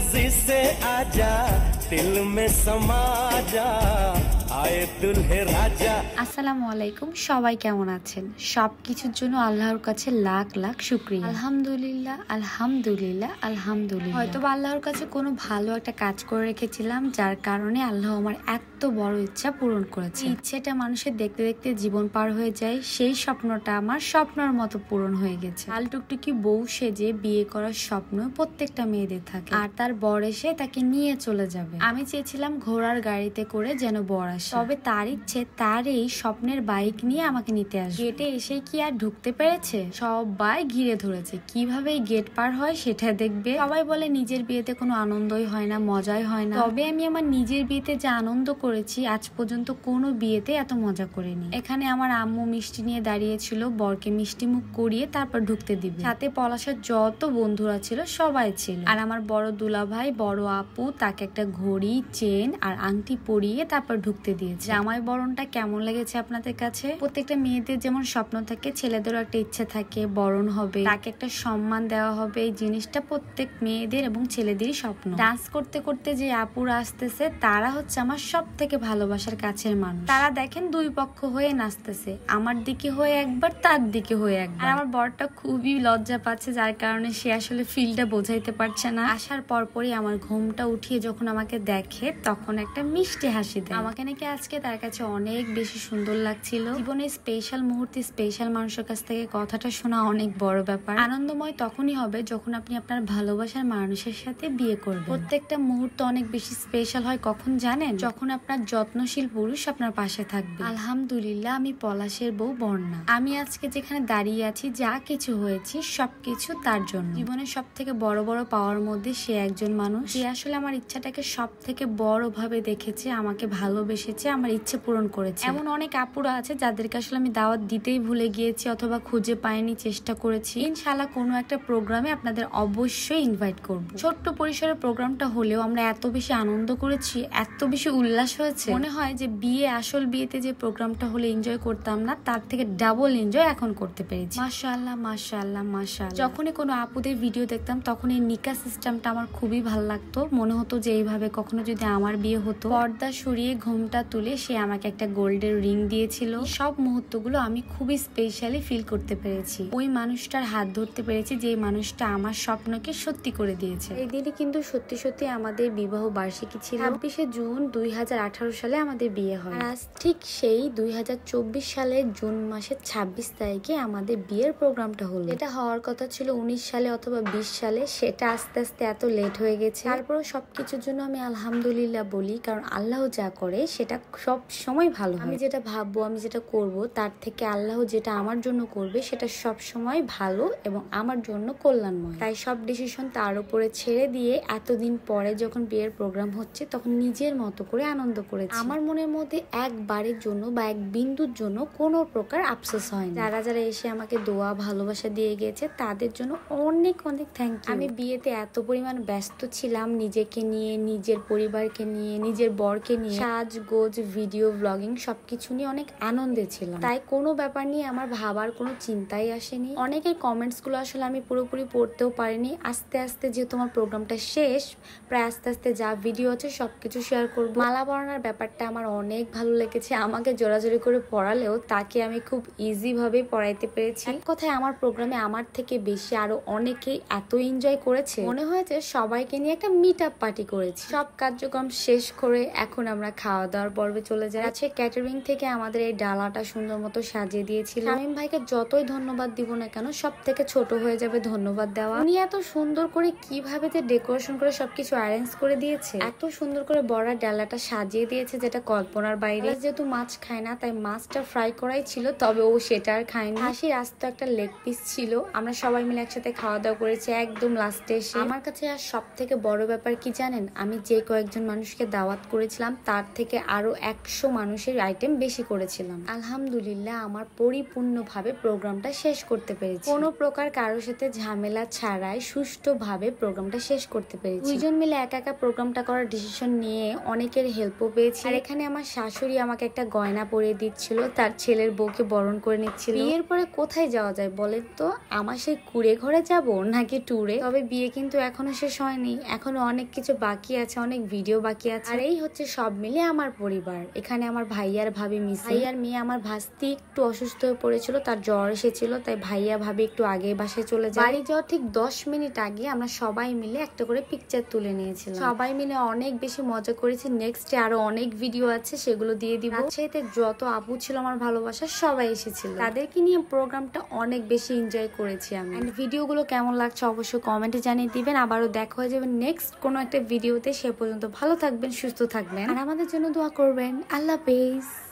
मर्जी से आजा दिल में समा जा आए दुल्हे राजा। আসসালামু আলাইকুম, সবাই কেমন আছেন? সবকিছুর জন্য আল্লাহর কাছে লাখ লাখ শুকরিয়া। আলহামদুলিল্লাহ আলহামদুলিল্লাহ আলহামদুলিল্লাহ। হয়তো আল্লাহর কাছে কোনো ভালো একটা কাজ করে রেখেছিলাম, যার কারণে আল্লাহ আমার এত বড় ইচ্ছা পূরণ করেছে। ইচ্ছেটা মানুষের দেখতে দেখতে জীবন পার হয়ে যায়, সেই স্বপ্নটা আমার স্বপ্নের মতো পূরণ হয়ে গেছে। লাল টুকটুকি বউ সেজে বিয়ে করার স্বপ্ন প্রত্যেকটা মেয়েদের থাকে, আর তার বর এসে তাকে নিয়ে চলে যাবে। আমি চেয়েছিলাম ঘোড়ার গাড়িতে করে যেন বর আসে, তবে তার ইচ্ছে তার এই স্বপ্নের বাইক নিয়ে আমাকে নিতে আসে। গেটে এসে কি আর ঢুকতে পেরেছে? সবাই ঘিরে ধরেছে, কিভাবে এই গেট পার হয় সেটা দেখবে। সবাই বলে নিজের বিয়েতে কোনো আনন্দই হয় না, মজাই হয় না। তবে আমি আমার নিজের বিয়েতে যে আনন্দ করেছি আজ পর্যন্ত কোনো বিয়েতে এত মজা করিনি। এখানে আমার আম্মু মিষ্টি নিয়ে দাঁড়িয়েছিল, বরকে মিষ্টি মুখ করিয়ে তারপর ঢুকতে দিবে। সাথে পলাশের যত বন্ধুরা ছিল সবাই ছিল, আর আমার বড় দুলা ভাই বড় আপু তাকে একটা ঘড়ি, চেন আর আংটি পরিয়ে তারপর ঢুকতে দিয়েছে। জামাই বরণটা কেমন লেগেছে আপনাদের কাছে? প্রত্যেকটা মেয়েদের যেমন স্বপ্ন থাকে, ছেলেদেরও একটা ইচ্ছে থাকে বরণ হবে, তাকে একটা সম্মান দেওয়া হবে। এই জিনিসটা প্রত্যেক মেয়েদের এবং ছেলেদেরই স্বপ্ন। ডান্স করতে করতে যে আপুরা আসতেছে তারা হচ্ছে আমার সব থেকে ভালোবাসার কাছের মানুষ। তারা দেখেন দুই পক্ষ হয়ে নাচতেছে, আমার দিকে হয়ে একবার, তার দিকে হয়ে একবার। আর আমার বরটা খুবই লজ্জা পাচ্ছে, যার কারণে সে আসলে ফিলটা বোঝাইতে পারছে না। আসার পরপরই আমার ঘুমটা উঠিয়ে যখন আমাকে দেখে তখন একটা মিষ্টি হাসি দেয়। আমাকে নাকি আজকে তার কাছে অনেক বেশি সুন্দর লাগছিল। জীবনে স্পেশাল মুহূর্তে স্পেশাল মানুষের কাছ থেকে কথাটা শোনা অনেক বড় ব্যাপার। আনন্দময় তখনই হবে যখন আপনি আপনার ভালোবাসার মানুষের সাথে বিয়ে করবেন। প্রত্যেকটা মুহূর্ত অনেক বেশি স্পেশাল হয় কখন জানেন? যখন আপনার যত্নশীল পুরুষ আপনার পাশে থাকবে। আলহামদুলিল্লাহ, আমি পলাশের বউ বর্ণা। আমি আজকে যেখানে দাঁড়িয়ে আছি, যা কিছু হয়েছি সবকিছু তার জন্য। জীবনের সব থেকে বড় বড় পাওয়ার মধ্যে সে একজন মানুষ যে আসলে আমার ইচ্ছাটাকে সব থেকে বড় ভাবে দেখেছে, আমাকে ভালোবেসেছে, আমার ইচ্ছে পূরণ করেছে। এমন অনেক আপুরা আছে যাদেরকে আসলে আমি দাওয়াত দিতেই ভুলে গিয়েছি অথবা খুঁজে পাইনি, চেষ্টা করেছি। ইনশাআল্লাহ কোনো একটা প্রোগ্রামে আপনাদের অবশ্যই ইনভাইট করব। ছোট্ট পরিসরের প্রোগ্রামটা হলেও আমরা এত বেশি আনন্দ করেছি, এত বেশি উল্লাস হয়েছে, মনে হয় যে আসল বিয়েতে যে প্রোগ্রামটা হলে এনজয় করতাম না, তার থেকে ডাবল এনজয় এখন করতে পেরেছি। মাশাআল্লাহ মাশাআল্লাহ মাশাআল্লাহ। যখনই কোনো আপুদের ভিডিও দেখতাম তখন এই নিকা সিস্টেমটা আমার খুবই ভালো লাগতো। মনে হতো যে এইভাবে কখনো যদি আমার বিয়ে হতো। পর্দা সরিয়ে ঘুমটা তুলে সে আমাকে একটা গোল্ডের রিং দিয়েছিল। সব মুহূর্তগুলো আমি খুবই স্পেশালি ফিল করতে পেরেছি। ওই মানুষটার হাত ধরতে পেরেছি যে মানুষটা আমার স্বপ্নকে সত্যি করে দিয়েছে। এই দিনই কিন্তু সত্যি সত্যি আমাদের বিবাহ বার্ষিকী ছিল। 26শে জুন 2018 সালে আমাদের বিয়ে হয়। আজ ঠিক সেই 2024 সালের জুন মাসের 26 তারিখে আমাদের বিয়ের প্রোগ্রামটা হলো। এটা হওয়ার কথা ছিল 19 সালে অথবা 20 সালে, সেটা আস্তে আস্তে এত লেট হয়ে গেছে। তারপরও সবকিছুর জন্য আমি আলহামদুলিল্লাহ বলি, কারণ আল্লাহ যা করে সেটা সব সময় ভালো হয়। আমি যেটা ভাববো, আমি যেটা করব, তার থেকে আল্লাহ যেটা আমার জন্য করবে সেটা সব সময় ভালো এবং আমার জন্য কল্যাণময়। তাই সব ডিসিশন তার উপরে ছেড়ে দিয়ে এতদিন পরে যখন বিয়ের প্রোগ্রাম হচ্ছে তখন নিজের মতো করে আনন্দ করেছি। আমার মনের মধ্যে একবারের জন্য বা এক বিন্দুর জন্য কোনো প্রকার আফসোস হয়নি। যারা যারা এসে আমাকে দোয়া ভালোবাসা দিয়ে গেছে তাদের জন্য অনেক অনেক থ্যাংক ইউ। আমি বিয়েতে এত পরিমাণ ব্যস্ত ছিলাম নিজেকে নিয়ে, নিজের পরিবারকে নিয়ে, নিজের বরকে নিয়ে, সাজগোজ, ভিডিও ব্লগিং সবকিছু নিয়ে অনেক আনন্দে ছিলাম। তাই কোনো ব্যাপার নিয়ে আমার ভাবার কোনো চিন্তাই আসেনি। অনেকের কমেন্টস গুলো আসলে আমি পুরোপুরি পড়তেও পারিনি। আস্তে আস্তে যেহেতু আমার প্রোগ্রামটা শেষ, প্রায় আস্তে আস্তে যা ভিডিও আছে সবকিছু শেয়ার করবো। মালা পরানোর ব্যাপারটা আমার অনেক ভালো লেগেছে। আমাকে জোরাজোরি করে পড়ালেও তাকে আমি খুব ইজি ভাবে পড়াইতে পেরেছি। এক কথায় আমার প্রোগ্রামে আমার থেকে বেশি আরো অনেকেই এত এনজয় করেছে, মনে হয়েছে সবাইকে নিয়ে একটা মিট আপ পার্টি করেছি। সব কার্যক্রম শেষ করে এখন আমরা খাওয়া দাওয়ার পর্বে চলে যাই। আছে ক্যাটারিং থেকে আমাদের এই ডালাটা সুন্দর মতো সাজিয়ে দিয়েছিল। শামীম ভাইকে যতই ধন্যবাদ দিব না কেন, সব থেকে ছোট হয়ে যাবে ধন্যবাদ দেওয়া। উনি এত সুন্দর করে কিভাবে যে ডেকোরেশন করে সবকিছু অ্যারেঞ্জ করে দিয়েছে, এত সুন্দর করে বড় ডালাটা সাজিয়ে দিয়েছে যেটা কল্পনার বাইরে। যেহেতু মাছ খায় না তাই মাছটা ফ্রাই করাই ছিল, তবে ও সেটা আর খায়নি। হাসির আস্ত একটা লেগ পিস ছিল। আমরা সবাই মিলে একসাথে খাওয়া দাওয়া করেছি একদম লাস্টে এসে। আমার কাছে আর সব থেকে বড় ব্যাপার কি জানেন? আমি যে কয়েকজন মানুষকে দাওয়াত করেছিলাম তার থেকে আরো 100 মানুষের আইটেম বেশি করেছিলাম। আলহামদুলিল্লাহ আমার পরিপূর্ণভাবে প্রোগ্রামটা শেষ করতে পেরেছি, কোনো প্রকার কারোর সাথে ঝামেলা ছাড়াই সুষ্ঠুভাবে প্রোগ্রামটা শেষ করতে পেরেছি। দুইজন মিলে একা একা প্রোগ্রামটা করার ডিসিশন নিয়ে অনেকের হেল্পও পেয়েছি। আর এখানে আমার শাশুড়ি আমাকে একটা গয়না পরিয়ে দিচ্ছিল, তার ছেলের বউকে বরণ করে নিচ্ছিল। বিয়ের পরে কোথায় যাওয়া যায় বলেন তো? আমার সেই কুড়ে ঘরে যাব নাকি ট্যুরে? তবে বিয়ে কিন্তু এখনো শেষ হয়নি, এখনো অনেক কিছু বাকি আছে, অনেক ভিডিও বাকি আছে। আর এই হচ্ছে সব মিলে আমার পরিবার। এখানে আমার ভাইয়ার ভাবি মিস, ভাইয়ার মেয়ে আমার ভাস্তি একটু অসুস্থ হয়ে পড়েছিল, তার জ্বর এসেছিল, তাই ভাইয়া ভাবি একটু আগে বাসায় চলে যায়। বাড়ি যাওয়ার ঠিক 10 মিনিট আগে আমরা সবাই মিলে একটা করে পিকচার তুলে নিয়েছিলাম। সবাই মিলে অনেক বেশি মজা করেছি। নেক্সটে আরো অনেক ভিডিও আছে, সেগুলো দিয়ে দিব। রাজশাহীতে যত আপু ছিল আমার ভালোবাসা সবাই এসেছিল, তাদেরকে নিয়ে প্রোগ্রামটা অনেক বেশি এনজয় করেছি আমি। এন্ড ভিডিওগুলো কেমন লাগছে অবশ্যই কমেন্টে জানিয়ে দিবেন। আবারও দেখা হয়ে যাবে নেক্সট কোনো একটা ভিডিওতে। সে পর্যন্ত ভালো থাকবেন, সুস্থ থাকবেন, আর আমাদের জন্য দোয়া করবেন। আল্লাহ হাফেজ।